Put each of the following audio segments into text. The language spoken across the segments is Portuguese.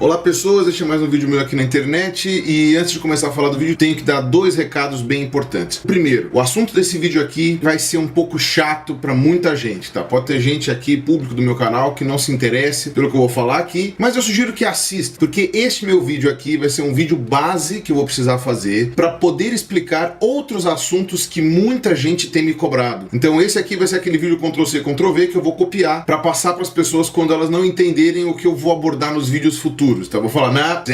Olá pessoas, este é mais um vídeo meu aqui na internet e antes de começar a falar do vídeo tenho que dar dois recados bem importantes. Primeiro, o assunto desse vídeo aqui vai ser um pouco chato para muita gente, tá? Pode ter gente aqui, público do meu canal, que não se interesse pelo que eu vou falar aqui, mas eu sugiro que assista, porque este meu vídeo aqui vai ser um vídeo base que eu vou precisar fazer para poder explicar outros assuntos que muita gente tem me cobrado. Então esse aqui vai ser aquele vídeo Ctrl+C, Ctrl+V que eu vou copiar para passar para as pessoas quando elas não entenderem o que eu vou abordar nos vídeos futuros. Então eu vou falar,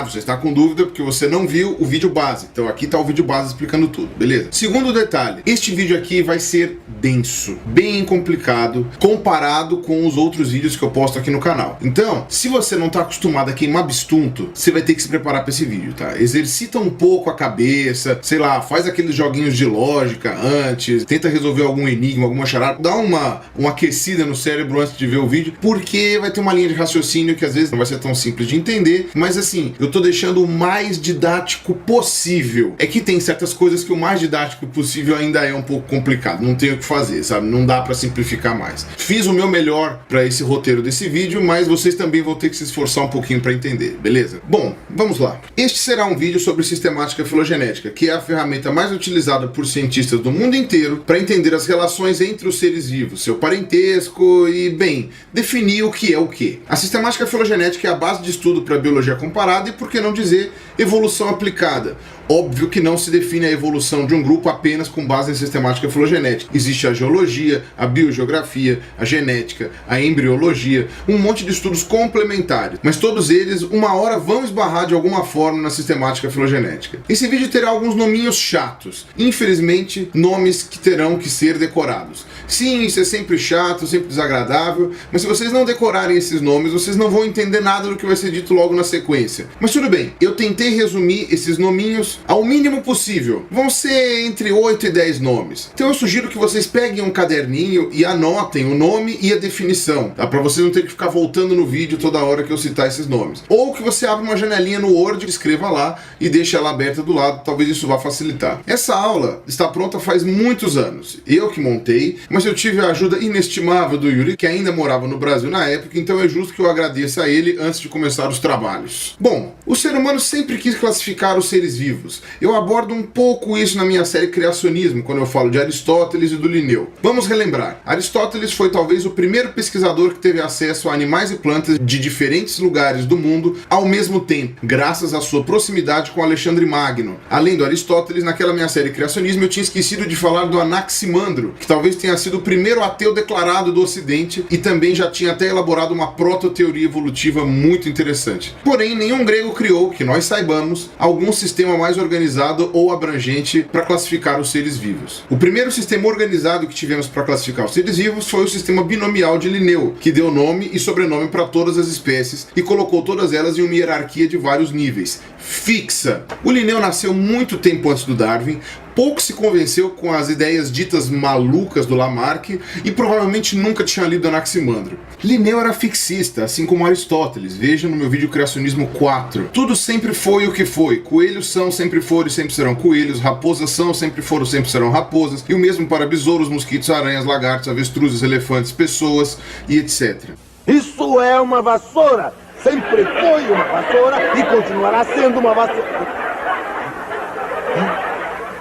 você está com dúvida porque você não viu o vídeo base. Então aqui está o vídeo base explicando tudo, beleza? Segundo detalhe, este vídeo aqui vai ser denso, bem complicado, comparado com os outros vídeos que eu posto aqui no canal. Então, se você não está acostumado a queimar bistunto, você vai ter que se preparar para esse vídeo, tá? Exercita um pouco a cabeça, sei lá, faz aqueles joguinhos de lógica antes, tenta resolver algum enigma, alguma charada, dá uma aquecida no cérebro antes de ver o vídeo, porque vai ter uma linha de raciocínio que às vezes não vai ser tão simples de entender, mas assim, eu tô deixando o mais didático possível. É que tem certas coisas que o mais didático possível ainda é um pouco complicado, não tem o que fazer, sabe? Não dá pra simplificar mais. Fiz o meu melhor pra esse roteiro desse vídeo, mas vocês também vão ter que se esforçar um pouquinho pra entender, beleza? Bom, vamos lá. Este será um vídeo sobre sistemática filogenética, que é a ferramenta mais utilizada por cientistas do mundo inteiro para entender as relações entre os seres vivos, seu parentesco e, bem, definir o que é o que. A sistemática filogenética é a base de estudo para biologia comparada e, por que não dizer, evolução aplicada. Óbvio que não se define a evolução de um grupo apenas com base em sistemática filogenética. Existe a geologia, a biogeografia, a genética, a embriologia, um monte de estudos complementares, mas todos eles uma hora vão esbarrar de alguma forma na sistemática filogenética. Esse vídeo terá alguns nominhos chatos, infelizmente nomes que terão que ser decorados. Sim, isso é sempre chato, sempre desagradável, mas se vocês não decorarem esses nomes, vocês não vão entender nada do que vai ser dito logo na sequência. Mas tudo bem, eu tentei resumir esses nominhos ao mínimo possível. Vão ser entre 8 e 10 nomes. Então eu sugiro que vocês peguem um caderninho e anotem o nome e a definição, tá? Para vocês não terem que ficar voltando no vídeo toda hora que eu citar esses nomes. Ou que você abra uma janelinha no Word, escreva lá e deixe ela aberta do lado, talvez isso vá facilitar. Essa aula está pronta faz muitos anos. Eu que montei, mas eu tive a ajuda inestimável do Yuri, que ainda morava no Brasil na época, então é justo que eu agradeça a ele antes de começar os trabalhos. Bom, o ser humano sempre quis classificar os seres vivos. Eu abordo um pouco isso na minha série Criacionismo, quando eu falo de Aristóteles e do Linneu. Vamos relembrar. Aristóteles foi talvez o primeiro pesquisador que teve acesso a animais e plantas de diferentes lugares do mundo ao mesmo tempo, graças à sua proximidade com Alexandre Magno. Além do Aristóteles, naquela minha série Criacionismo, eu tinha esquecido de falar do Anaximandro, que talvez tenha sido o primeiro ateu declarado do Ocidente e também já tinha até elaborado uma proto-teoria evolutiva muito interessante. Porém, nenhum grego criou, que nós saibamos, algum sistema mais organizado ou abrangente para classificar os seres vivos. O primeiro sistema organizado que tivemos para classificar os seres vivos foi o sistema binomial de Linneu, que deu nome e sobrenome para todas as espécies e colocou todas elas em uma hierarquia de vários níveis, fixa. O Linneu nasceu muito tempo antes do Darwin, pouco se convenceu com as ideias ditas malucas do Lamarck e provavelmente nunca tinha lido Anaximandro. Linneu era fixista, assim como Aristóteles, veja no meu vídeo Criacionismo 4. Tudo sempre foi o que foi, coelhos são, sempre foram e sempre serão coelhos, raposas são, sempre foram, sempre serão raposas, e o mesmo para besouros, mosquitos, aranhas, lagartos, avestruzes, elefantes, pessoas e etc. Isso é uma vassoura! Sempre foi uma vassoura e continuará sendo uma vassoura.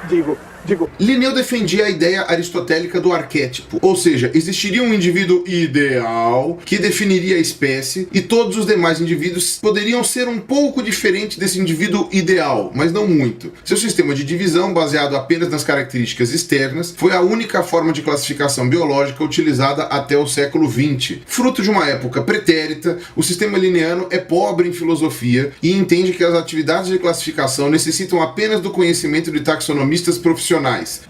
Digo. Linneu defendia a ideia aristotélica do arquétipo, ou seja, existiria um indivíduo ideal que definiria a espécie e todos os demais indivíduos poderiam ser um pouco diferentes desse indivíduo ideal, mas não muito. Seu sistema de divisão, baseado apenas nas características externas, foi a única forma de classificação biológica utilizada até o século XX. Fruto de uma época pretérita, o sistema linneano é pobre em filosofia e entende que as atividades de classificação necessitam apenas do conhecimento de taxonomistas profissionais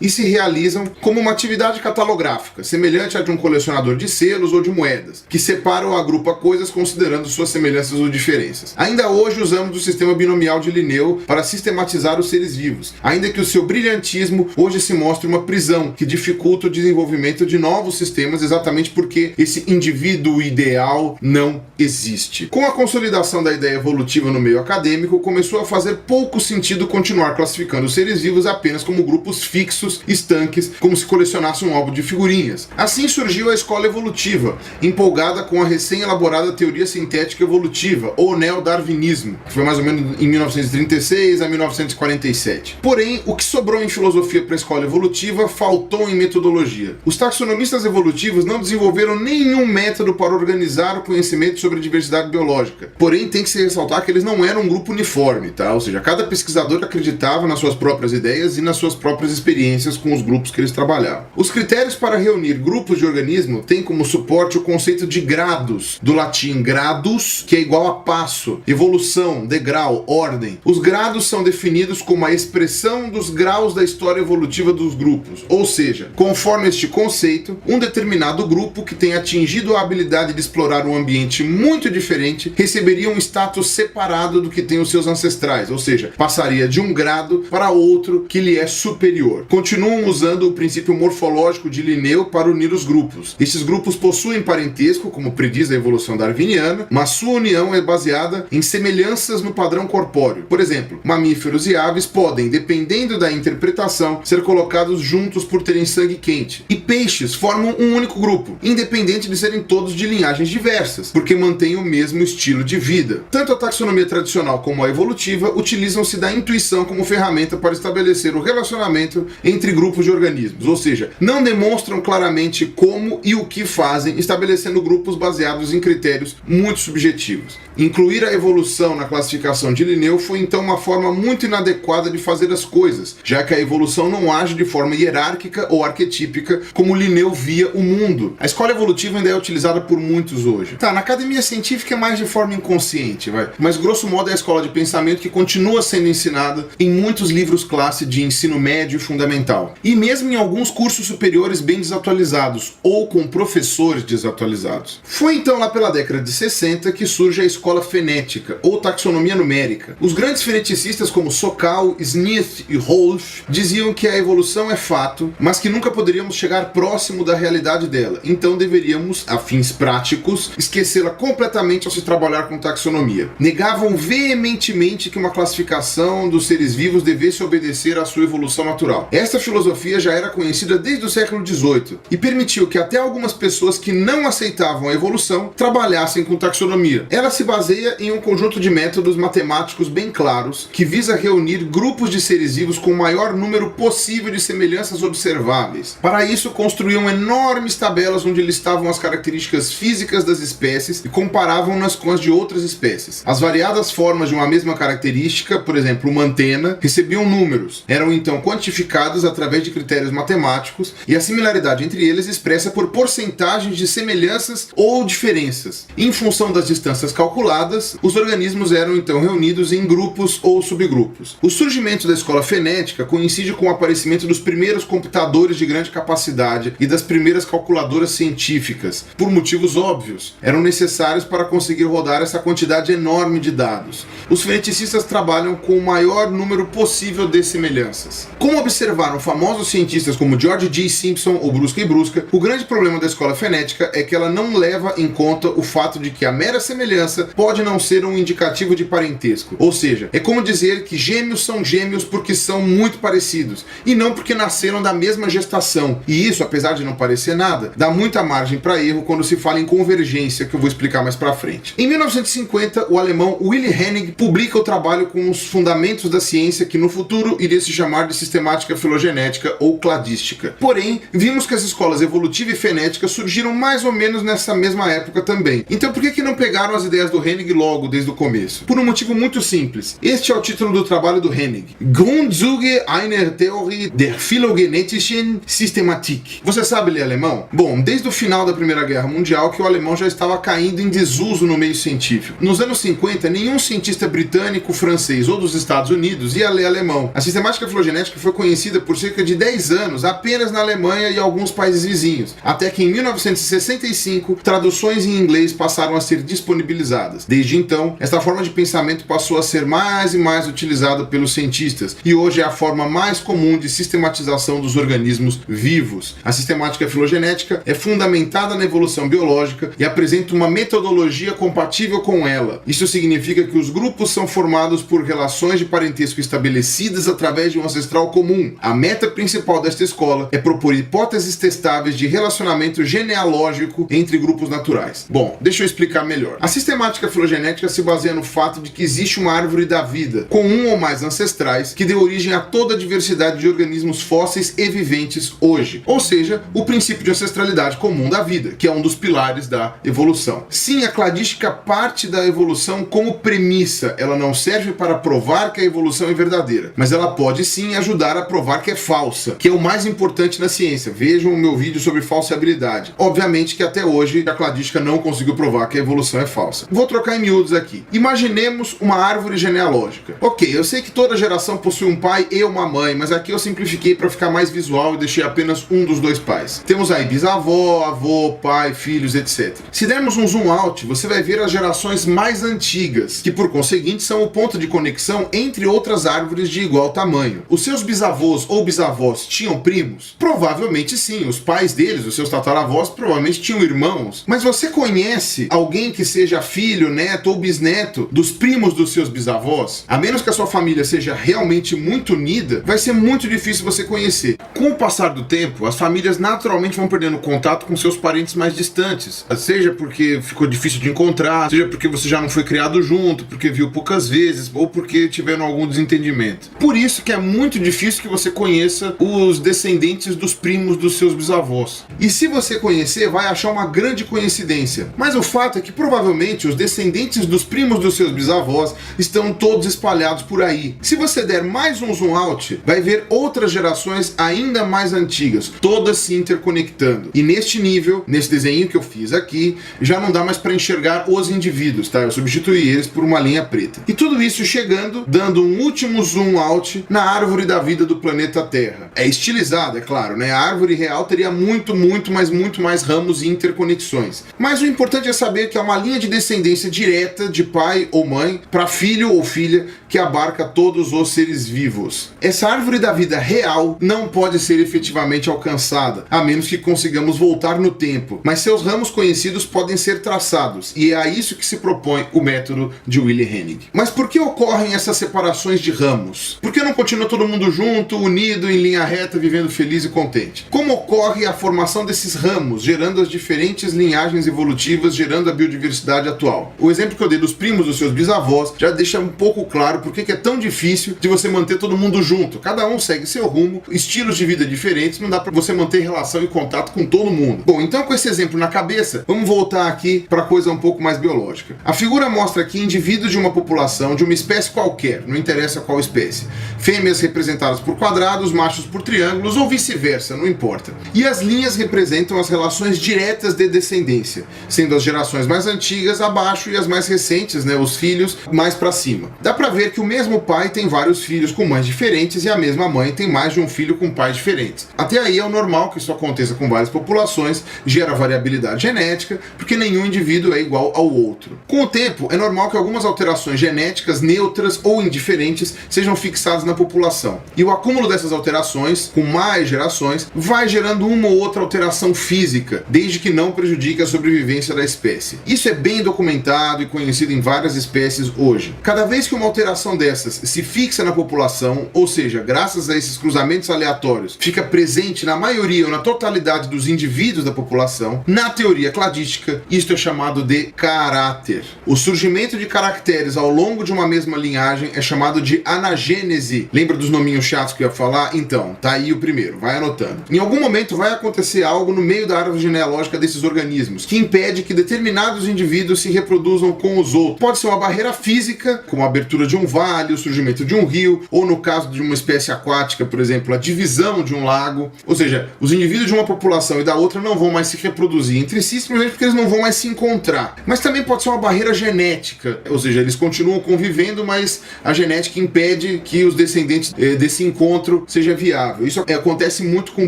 e se realizam como uma atividade catalográfica, semelhante à de um colecionador de selos ou de moedas, que separa ou agrupa coisas considerando suas semelhanças ou diferenças. Ainda hoje usamos o sistema binomial de Linneu para sistematizar os seres vivos, ainda que o seu brilhantismo hoje se mostre uma prisão que dificulta o desenvolvimento de novos sistemas exatamente porque esse indivíduo ideal não existe. Com a consolidação da ideia evolutiva no meio acadêmico, começou a fazer pouco sentido continuar classificando os seres vivos apenas como grupos grupos fixos, estanques, como se colecionasse um álbum de figurinhas. Assim surgiu a escola evolutiva, empolgada com a recém-elaborada teoria sintética evolutiva, ou neodarwinismo, que foi mais ou menos em 1936 a 1947. Porém, o que sobrou em filosofia para a escola evolutiva faltou em metodologia. Os taxonomistas evolutivos não desenvolveram nenhum método para organizar o conhecimento sobre a diversidade biológica. Porém, tem que se ressaltar que eles não eram um grupo uniforme, tá? Ou seja, cada pesquisador acreditava nas suas próprias ideias e nas suas próprias experiências com os grupos que eles trabalhavam. Os critérios para reunir grupos de organismo têm como suporte o conceito de grados, do latim gradus, que é igual a passo, evolução, degrau, ordem. Os grados são definidos como a expressão dos graus da história evolutiva dos grupos, ou seja, conforme este conceito, um determinado grupo que tem atingido a habilidade de explorar um ambiente muito diferente receberia um status separado do que tem os seus ancestrais, ou seja, passaria de um grado para outro que lhe é superior. Continuam usando o princípio morfológico de Linneu para unir os grupos. Esses grupos possuem parentesco, como prediz a evolução darwiniana, mas sua união é baseada em semelhanças no padrão corpóreo. Por exemplo, mamíferos e aves podem, dependendo da interpretação, ser colocados juntos por terem sangue quente. E peixes formam um único grupo, independente de serem todos de linhagens diversas, porque mantêm o mesmo estilo de vida. Tanto a taxonomia tradicional como a evolutiva utilizam-se da intuição como ferramenta para estabelecer o relacionamento entre grupos de organismos, ou seja, não demonstram claramente como e o que fazem, estabelecendo grupos baseados em critérios muito subjetivos. Incluir a evolução na classificação de Linneu foi então uma forma muito inadequada de fazer as coisas, já que a evolução não age de forma hierárquica ou arquetípica como Linneu via o mundo. A escola evolutiva ainda é utilizada por muitos hoje. Tá, na academia científica é mais de forma inconsciente, mas grosso modo é a escola de pensamento que continua sendo ensinada em muitos livros classe de ensino médio e fundamental. E mesmo em alguns cursos superiores bem desatualizados, ou com professores desatualizados. Foi então lá pela década de 60 que surge a escola fenética, ou taxonomia numérica. Os grandes feneticistas como Sokal, Smith e Rolf diziam que a evolução é fato, mas que nunca poderíamos chegar próximo da realidade dela, então deveríamos, a fins práticos, esquecê-la completamente ao se trabalhar com taxonomia. Negavam veementemente que uma classificação dos seres vivos devesse obedecer à sua evolução natural. Esta filosofia já era conhecida desde o século XVIII e permitiu que até algumas pessoas que não aceitavam a evolução trabalhassem com taxonomia. Ela se baseia em um conjunto de métodos matemáticos bem claros que visa reunir grupos de seres vivos com o maior número possível de semelhanças observáveis. Para isso, construíam enormes tabelas onde listavam as características físicas das espécies e comparavam-nas com as de outras espécies. As variadas formas de uma mesma característica, por exemplo, uma antena, recebiam números, eram então quantificadas através de critérios matemáticos e a similaridade entre eles expressa por porcentagens de semelhanças ou diferenças. Em função das distâncias calculadas, os organismos eram então reunidos em grupos ou subgrupos. O surgimento da escola fenética coincide com o aparecimento dos primeiros computadores de grande capacidade e das primeiras calculadoras científicas. Por motivos óbvios, eram necessários para conseguir rodar essa quantidade enorme de dados. Os feneticistas trabalham com o maior número possível de semelhanças. Como observaram famosos cientistas como George G. Simpson ou Brusca e Brusca, o grande problema da escola fenética é que ela não leva em conta o fato de que a mera semelhança pode não ser um indicativo de parentesco. Ou seja, é como dizer que gêmeos são gêmeos porque são muito parecidos, e não porque nasceram da mesma gestação. E isso, apesar de não parecer nada, dá muita margem para erro quando se fala em convergência, que eu vou explicar mais para frente. Em 1950, o alemão Willy Hennig publica o trabalho com os fundamentos da ciência que no futuro iria se chamar de sistemática filogenética ou cladística. Porém, vimos que as escolas evolutiva e fenética surgiram mais ou menos nessa mesma época também. Então por que não pegaram as ideias do Hennig logo desde o começo? Por um motivo muito simples. Este é o título do trabalho do Hennig: Grundzüge einer Theorie der phylogenetischen Systematik. Você sabe ler alemão? Bom, desde o final da Primeira Guerra Mundial que o alemão já estava caindo em desuso no meio científico. Nos anos 50, nenhum cientista britânico, francês ou dos Estados Unidos ia ler alemão. A sistemática filogenética foi conhecida por cerca de 10 anos apenas na Alemanha e alguns países vizinhos, até que em 1965 traduções em inglês passaram a ser disponibilizadas. Desde então, esta forma de pensamento passou a ser mais e mais utilizada pelos cientistas e hoje é a forma mais comum de sistematização dos organismos vivos. A sistemática filogenética é fundamentada na evolução biológica e apresenta uma metodologia compatível com ela. Isso significa que os grupos são formados por relações de parentesco estabelecidas através de um ancestral comum comum. A meta principal desta escola é propor hipóteses testáveis de relacionamento genealógico entre grupos naturais. Bom, deixa eu explicar melhor. A sistemática filogenética se baseia no fato de que existe uma árvore da vida, com um ou mais ancestrais, que deu origem a toda a diversidade de organismos fósseis e viventes hoje. Ou seja, o princípio de ancestralidade comum da vida, que é um dos pilares da evolução. Sim, a cladística parte da evolução como premissa. Ela não serve para provar que a evolução é verdadeira, mas ela pode sim ajudar a provar que é falsa, que é o mais importante na ciência. Vejam o meu vídeo sobre falsibilidade. Obviamente que até hoje a cladística não conseguiu provar que a evolução é falsa. Vou trocar em miúdos aqui. Imaginemos uma árvore genealógica. Ok, eu sei que toda geração possui um pai e uma mãe, mas aqui eu simplifiquei para ficar mais visual e deixei apenas um dos dois pais. Temos aí bisavó, avô, pai, filhos, etc. Se dermos um zoom out, você vai ver as gerações mais antigas, que por conseguinte são o ponto de conexão entre outras árvores de igual tamanho. Os seus bisavôs ou bisavós tinham primos? Provavelmente sim. Os pais deles, os seus tataravós, provavelmente tinham irmãos. Mas você conhece alguém que seja filho, neto ou bisneto dos primos dos seus bisavós? A menos que a sua família seja realmente muito unida, vai ser muito difícil você conhecer. Com o passar do tempo, as famílias naturalmente vão perdendo contato com seus parentes mais distantes. Seja porque ficou difícil de encontrar, seja porque você já não foi criado junto, porque viu poucas vezes, ou porque tiveram algum desentendimento. Por isso que é muito difícil que você conheça os descendentes dos primos dos seus bisavós. E se você conhecer, vai achar uma grande coincidência. Mas o fato é que provavelmente os descendentes dos primos dos seus bisavós estão todos espalhados por aí. Se você der mais um zoom out, vai ver outras gerações ainda mais antigas, todas se interconectando. E neste nível, nesse desenho que eu fiz aqui, já não dá mais para enxergar os indivíduos, tá? Eu substituí eles por uma linha preta. E tudo isso chegando, dando um último zoom out na árvore da vida do planeta Terra. É estilizado, é claro, né? A árvore real teria muito mais ramos e interconexões. Mas o importante é saber que é uma linha de descendência direta de pai ou mãe para filho ou filha que abarca todos os seres vivos. Essa árvore da vida real não pode ser efetivamente alcançada, a menos que consigamos voltar no tempo, mas seus ramos conhecidos podem ser traçados, e é a isso que se propõe o método de Willy Hennig. Mas por que ocorrem essas separações de ramos? Por que não continua todo mundo junto, unido, em linha reta, vivendo feliz e contente? Como ocorre a formação desses ramos, gerando as diferentes linhagens evolutivas, gerando a biodiversidade atual? O exemplo que eu dei dos primos dos seus bisavós já deixa um pouco claro por que é tão difícil de você manter todo mundo junto. Cada um segue seu rumo, estilos de vida diferentes, não dá para você manter relação e contato com todo mundo. Bom, então com esse exemplo na cabeça, vamos voltar aqui para coisa um pouco mais biológica. A figura mostra aqui indivíduos de uma população, de uma espécie qualquer, não interessa qual espécie. Fêmeas representadas por quadrados, machos por triângulos ou vice-versa, não importa. E as linhas representam as relações diretas de descendência, sendo as gerações mais antigas abaixo e as mais recentes, né, os filhos, mais para cima. Dá para ver que o mesmo pai tem vários filhos com mães diferentes e a mesma mãe tem mais de um filho com pais diferentes. Até aí é o normal que isso aconteça com várias populações, gera variabilidade genética, porque nenhum indivíduo é igual ao outro. Com o tempo, é normal que algumas alterações genéticas neutras ou indiferentes sejam fixadas na população. E o acúmulo dessas alterações, com mais gerações, vai gerando uma ou outra alteração física, desde que não prejudique a sobrevivência da espécie. Isso é bem documentado e conhecido em várias espécies hoje. Cada vez que uma alteração dessas se fixa na população, ou seja, graças a esses cruzamentos aleatórios, fica presente na maioria ou na totalidade dos indivíduos da população, na teoria cladística, isto é chamado de caráter. O surgimento de caracteres ao longo de uma mesma linhagem é chamado de anagênese. Lembra dos nominhos chatos que eu ia falar? Então, tá aí o primeiro, vai anotando. Em algum momento vai acontecer algo no meio da árvore genealógica desses organismos, que impede que determinados indivíduos se reproduzam com os outros. Pode ser uma barreira física, como a abertura de um vale, o surgimento de um rio, ou no caso de uma espécie aquática, por exemplo, a divisão de um lago. Ou seja, os indivíduos de uma população e da outra não vão mais se reproduzir entre si, simplesmente porque eles não vão mais se encontrar. Mas também pode ser uma barreira genética, ou seja, eles continuam convivendo, mas a genética impede que os descendentes desse encontro seja viável. Isso acontece muito com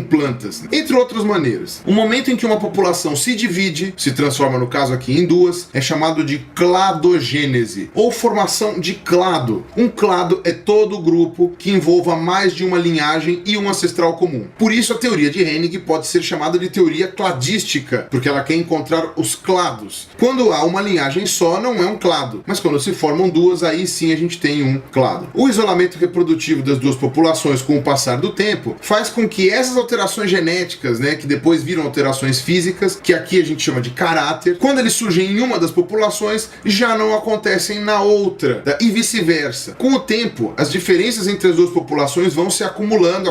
plantas, entre outras maneiras. O momento em que uma população se divide, se transforma no caso aqui em duas, é chamado de cladogênese, ou formação de clado. Um clado é todo grupo que envolva mais de uma linhagem e um ancestral comum. Por isso a teoria de Hennig pode ser chamada de teoria cladística, porque ela quer encontrar os clados. Quando há uma linhagem só, não é um clado, mas quando se formam duas, aí sim a gente tem um clado. O isolamento reprodutivo das duas populações populações com o passar do tempo, faz com que essas alterações genéticas, né, que depois viram alterações físicas, que aqui a gente chama de caráter, quando eles surgem em uma das populações, já não acontecem na outra, tá? E vice-versa. Com o tempo, as diferenças entre as duas populações vão se acumulando,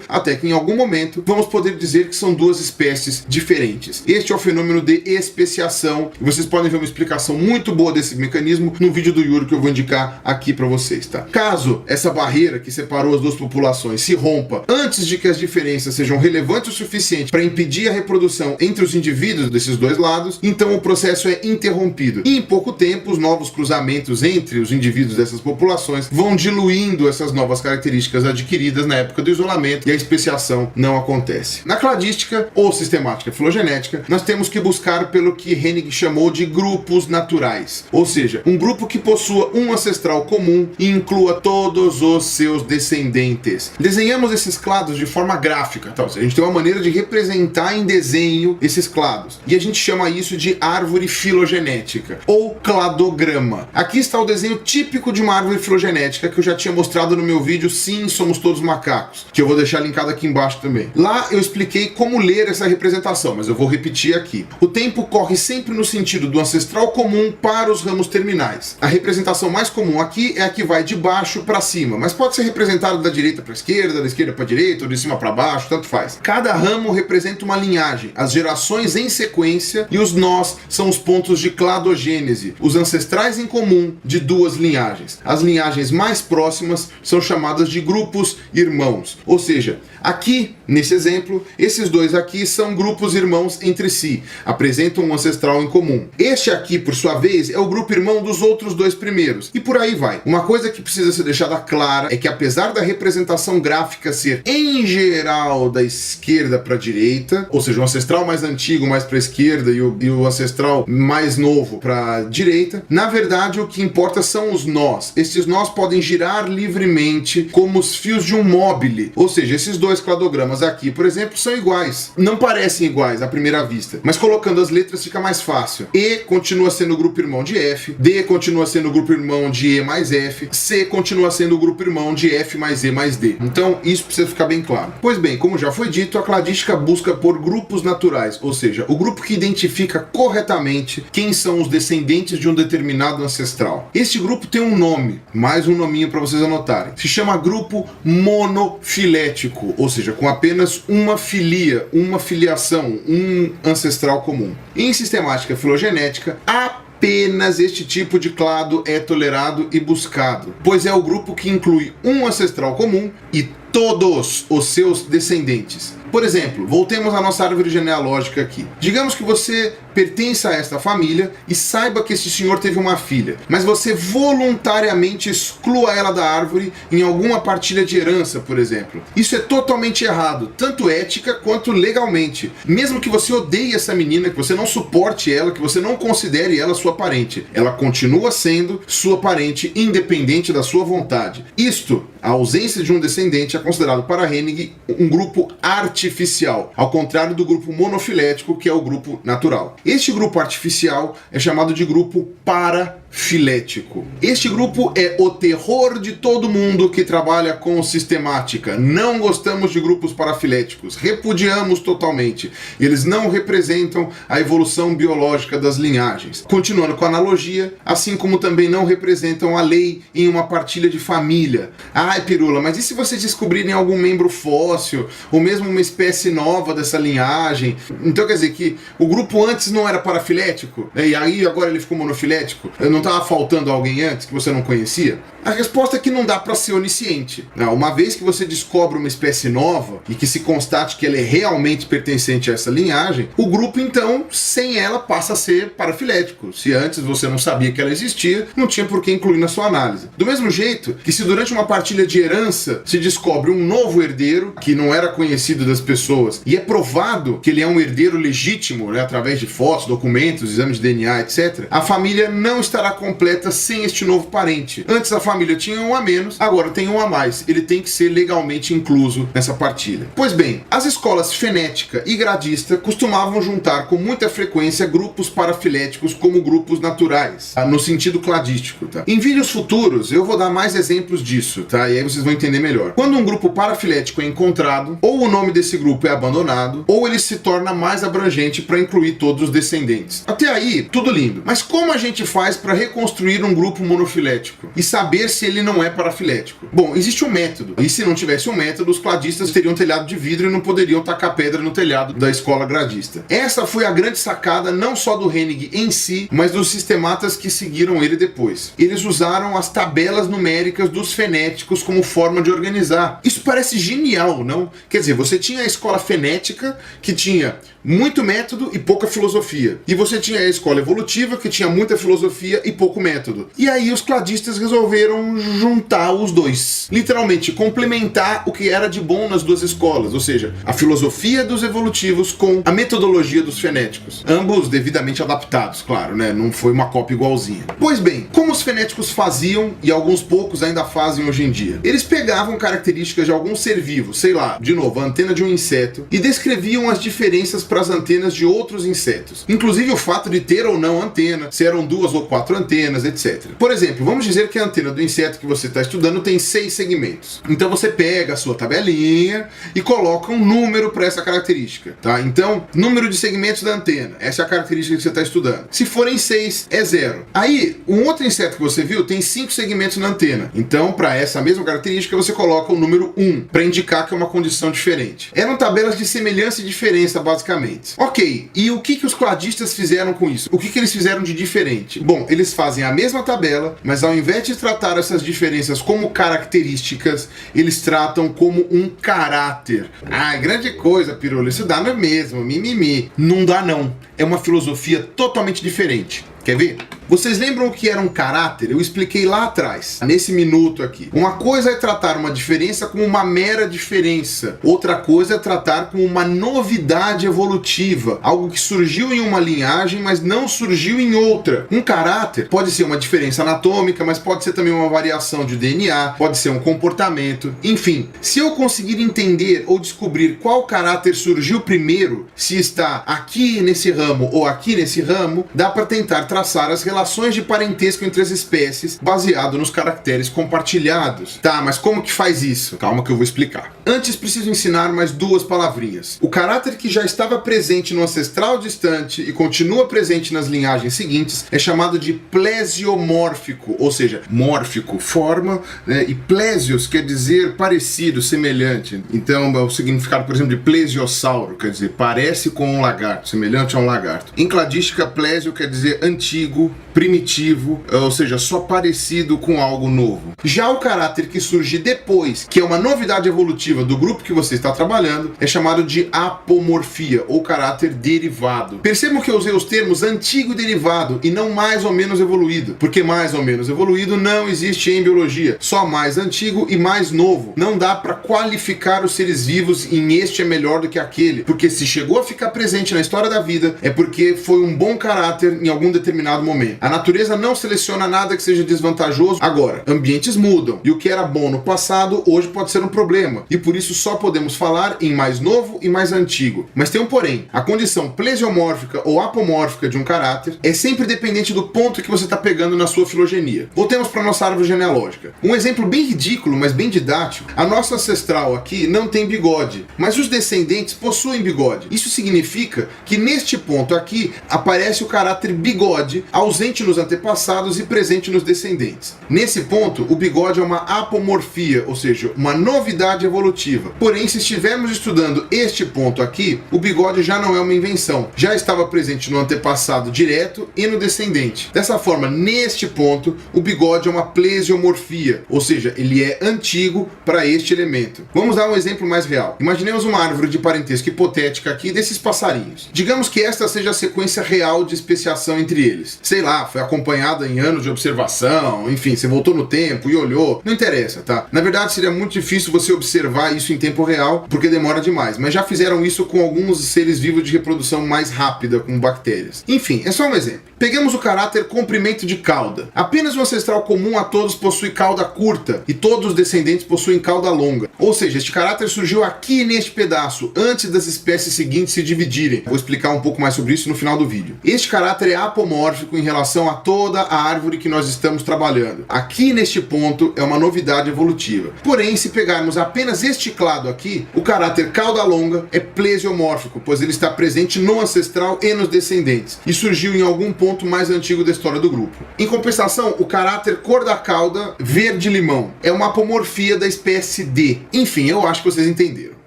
até que em algum momento vamos poder dizer que são duas espécies diferentes. Este é o fenômeno de especiação. Vocês podem ver uma explicação muito boa desse mecanismo no vídeo do Yuri que eu vou indicar aqui para vocês, tá? Caso essa barreira que separou as duas populações se rompa antes de que as diferenças sejam relevantes o suficiente para impedir a reprodução entre os indivíduos desses dois lados, então o processo é interrompido. E em pouco tempo, os novos cruzamentos entre os indivíduos dessas populações vão diluindo essas novas características adquiridas na época do isolamento e a especiação não acontece. Na cladística ou sistemática filogenética, nós temos que buscar pelo que Hennig chamou de grupos naturais, ou seja, um grupo que possua um ancestral comum e inclua todos os seus descendentes. Desenhamos esses clados de forma gráfica, então, a gente tem uma maneira de representar em desenho esses clados, e a gente chama isso de árvore filogenética, ou cladograma. Aqui está o desenho típico de uma árvore filogenética que eu já tinha mostrado no meu vídeo Sim, Somos Todos Macacos, que eu vou deixar linkado aqui embaixo também. Lá eu expliquei como ler essa representação, mas eu vou repetir aqui. O tempo corre sempre no sentido do ancestral comum para os ramos terminais. A representação mais comum aqui é a que vai de baixo para cima, mas pode ser representada da direita para a esquerda, da esquerda para a direita, ou de cima para baixo, tanto faz. Cada ramo representa uma linhagem, as gerações em sequência, e os nós são os pontos de cladogênese, os ancestrais em comum de duas linhagens. As linhagens mais próximas são chamadas de grupos irmãos, ou seja, aqui, nesse exemplo, esses dois aqui são grupos irmãos entre si, apresentam um ancestral em comum. Este aqui, por sua vez, é o grupo irmão dos outros dois primeiros, e por aí vai. Uma coisa que precisa ser deixada clara é que, apesar da representação gráfica ser, em geral, da esquerda para a direita, ou seja, o ancestral mais antigo mais para a esquerda e o ancestral mais novo para a direita, na verdade o que importa são os nós. Esses nós podem girar livremente como os fios de um móbile, ou seja, esses dois cladogramas aqui, por exemplo, são iguais. Não parecem iguais à primeira vista, mas colocando as letras fica mais fácil. E continua sendo o grupo irmão de F, D continua sendo o grupo irmão de E mais F, C continua sendo o grupo irmão de F mais E mais D. Então isso precisa ficar bem claro. Pois bem, como já foi dito, a cladística busca por grupos naturais, ou seja, o grupo que identifica corretamente quem são os descendentes de um determinado ancestral. Este grupo tem um nome, mais um nominho para vocês anotarem. Se chama grupo monofilético, ou seja, com apenas uma filia, uma filiação, um ancestral comum. Em sistemática filogenética, apenas este tipo de clado é tolerado e buscado, pois é o grupo que inclui um ancestral comum e todos os seus descendentes. Por exemplo, voltemos à nossa árvore genealógica aqui. Digamos que você pertença a esta família e saiba que este senhor teve uma filha, mas você voluntariamente exclua ela da árvore em alguma partilha de herança, por exemplo. Isso é totalmente errado, tanto ética quanto legalmente. Mesmo que você odeie essa menina, que você não suporte ela, que você não considere ela sua parente, ela continua sendo sua parente independente da sua vontade. Isto, a ausência de um descendente, é considerado para Hennig um grupo artificial, ao contrário do grupo monofilético, que é o grupo natural. Este grupo artificial é chamado de grupo parafilético. Este grupo é o terror de todo mundo que trabalha com sistemática. Não gostamos de grupos parafiléticos, repudiamos totalmente. Eles não representam a evolução biológica das linhagens. Continuando com a analogia, assim como também não representam a lei em uma partilha de família. Ai, Pirula, mas e se vocês descobrirem algum membro fóssil, ou mesmo uma espécie nova dessa linhagem? Então quer dizer que o grupo antes não era parafilético, e aí agora ele ficou monofilético? Não estava faltando alguém antes que você não conhecia? A resposta é que não dá para ser onisciente. Uma vez que você descobre uma espécie nova e que se constate que ela é realmente pertencente a essa linhagem, o grupo então, sem ela, passa a ser parafilético. Se antes você não sabia que ela existia, não tinha por que incluir na sua análise. Do mesmo jeito que se durante uma partilha de herança se descobre descobre um novo herdeiro que não era conhecido das pessoas e é provado que ele é um herdeiro legítimo, né, através de fotos, documentos, exames de DNA, etc., a família não estará completa sem este novo parente. Antes a família tinha um a menos, agora tem um a mais. Ele tem que ser legalmente incluso nessa partilha. Pois bem, as escolas fenética e gradista costumavam juntar com muita frequência grupos parafiléticos como grupos naturais, no sentido cladístico, tá? Em vídeos futuros eu vou dar mais exemplos disso, tá? E aí vocês vão entender melhor. Quando um grupo parafilético é encontrado, ou o nome desse grupo é abandonado, ou ele se torna mais abrangente para incluir todos os descendentes. Até aí, tudo lindo. Mas como a gente faz para reconstruir um grupo monofilético e saber se ele não é parafilético? Bom, existe um método. E se não tivesse um método, os cladistas teriam telhado de vidro e não poderiam tacar pedra no telhado da escola gradista. Essa foi a grande sacada não só do Hennig em si, mas dos sistematas que seguiram ele depois. Eles usaram as tabelas numéricas dos fenéticos como forma de organizar. Isso parece genial, não? Quer dizer, você tinha a escola fenética, que tinha muito método e pouca filosofia. E você tinha a escola evolutiva, que tinha muita filosofia e pouco método. E aí os cladistas resolveram juntar os dois. Literalmente, complementar o que era de bom nas duas escolas, ou seja, a filosofia dos evolutivos com a metodologia dos fenéticos. Ambos devidamente adaptados, claro, né? Não foi uma cópia igualzinha. Pois bem, como os fenéticos faziam, e alguns poucos ainda fazem hoje em dia? Eles pegavam características de algum ser vivo, sei lá, de novo, a antena de um inseto, e descreviam as diferenças para as antenas de outros insetos. Inclusive o fato de ter ou não antena, se eram 2 ou 4 antenas, etc. Por exemplo, vamos dizer que a antena do inseto que você está estudando tem 6 segmentos. Então você pega a sua tabelinha e coloca um número para essa característica, tá? Então, número de segmentos da antena, essa é a característica que você está estudando. Se forem 6, é 0. Aí, um outro inseto que você viu tem 5 segmentos na antena. Então, para essa mesma característica, você coloca o número 1, para indicar que é uma condição diferente. Eram tabelas de semelhança e diferença, basicamente. Ok, e o que os cladistas fizeram com isso? O que eles fizeram de diferente? Bom, eles fazem a mesma tabela, mas ao invés de tratar essas diferenças como características, eles tratam como um caráter. Ah, grande coisa, Pirolo, isso dá não é mesmo, mimimi. Não dá não, é uma filosofia totalmente diferente. Quer ver? Vocês lembram o que era um caráter? Eu expliquei lá atrás, nesse minuto aqui. Uma coisa é tratar uma diferença como uma mera diferença. Outra coisa é tratar como uma novidade evolutiva. Algo que surgiu em uma linhagem, mas não surgiu em outra. Um caráter pode ser uma diferença anatômica, mas pode ser também uma variação de DNA, pode ser um comportamento. Enfim, se eu conseguir entender ou descobrir qual caráter surgiu primeiro, se está aqui nesse ramo ou aqui nesse ramo, dá para tentar traçar as relações de parentesco entre as espécies baseado nos caracteres compartilhados. Tá, mas como que faz isso? Calma que eu vou explicar. Antes preciso ensinar mais 2 palavrinhas. O caráter que já estava presente no ancestral distante e continua presente nas linhagens seguintes é chamado de plesiomórfico, ou seja, mórfico, forma, né, e plesios quer dizer parecido, semelhante. Então é o significado, por exemplo, de plesiosauro, quer dizer parece com um lagarto, semelhante a um lagarto. Em cladística, plesio quer dizer antigo, primitivo, ou seja, só parecido com algo novo. Já o caráter que surge depois, que é uma novidade evolutiva do grupo que você está trabalhando, é chamado de apomorfia, ou caráter derivado. Percebam que eu usei os termos antigo e derivado, e não mais ou menos evoluído, porque mais ou menos evoluído não existe em biologia, só mais antigo e mais novo. Não dá para qualificar os seres vivos em este é melhor do que aquele, porque se chegou a ficar presente na história da vida, é porque foi um bom caráter em algum determinado momento. A natureza não seleciona nada que seja desvantajoso. Agora, ambientes mudam, e o que era bom no passado, hoje pode ser um problema, e por isso só podemos falar em mais novo e mais antigo. Mas tem um porém, a condição plesiomórfica ou apomórfica de um caráter é sempre dependente do ponto que você está pegando na sua filogenia. Voltemos para nossa árvore genealógica. Um exemplo bem ridículo, mas bem didático, a nossa ancestral aqui não tem bigode, mas os descendentes possuem bigode. Isso significa que neste ponto aqui aparece o caráter bigode, ausente nos antepassados e presente nos descendentes. Nesse ponto, o bigode é uma apomorfia, ou seja, uma novidade evolutiva. Porém, se estivermos estudando este ponto aqui, o bigode já não é uma invenção. Já estava presente no antepassado direto e no descendente. Dessa forma, neste ponto, o bigode é uma plesiomorfia, ou seja, ele é antigo para este elemento. Vamos dar um exemplo mais real. Imaginemos uma árvore de parentesco hipotética aqui desses passarinhos. Digamos que esta seja a sequência real de especiação entre eles. Sei lá, lá, foi acompanhada em anos de observação, enfim, você voltou no tempo e olhou, não interessa, tá? Na verdade, seria muito difícil você observar isso em tempo real, porque demora demais, mas já fizeram isso com alguns seres vivos de reprodução mais rápida, como bactérias. Enfim, é só um exemplo. Pegamos o caráter comprimento de cauda. Apenas o ancestral comum a todos possui cauda curta e todos os descendentes possuem cauda longa. Ou seja, este caráter surgiu aqui neste pedaço, antes das espécies seguintes se dividirem. Vou explicar um pouco mais sobre isso no final do vídeo. Este caráter é apomórfico em relação a toda a árvore que nós estamos trabalhando. Aqui neste ponto é uma novidade evolutiva. Porém, se pegarmos apenas este clado aqui, o caráter cauda longa é plesiomórfico, pois ele está presente no ancestral e nos descendentes, e surgiu em algum ponto mais antigo da história do grupo. Em compensação, o caráter cor da cauda verde-limão é uma apomorfia da espécie D. Enfim, eu acho que vocês entenderam.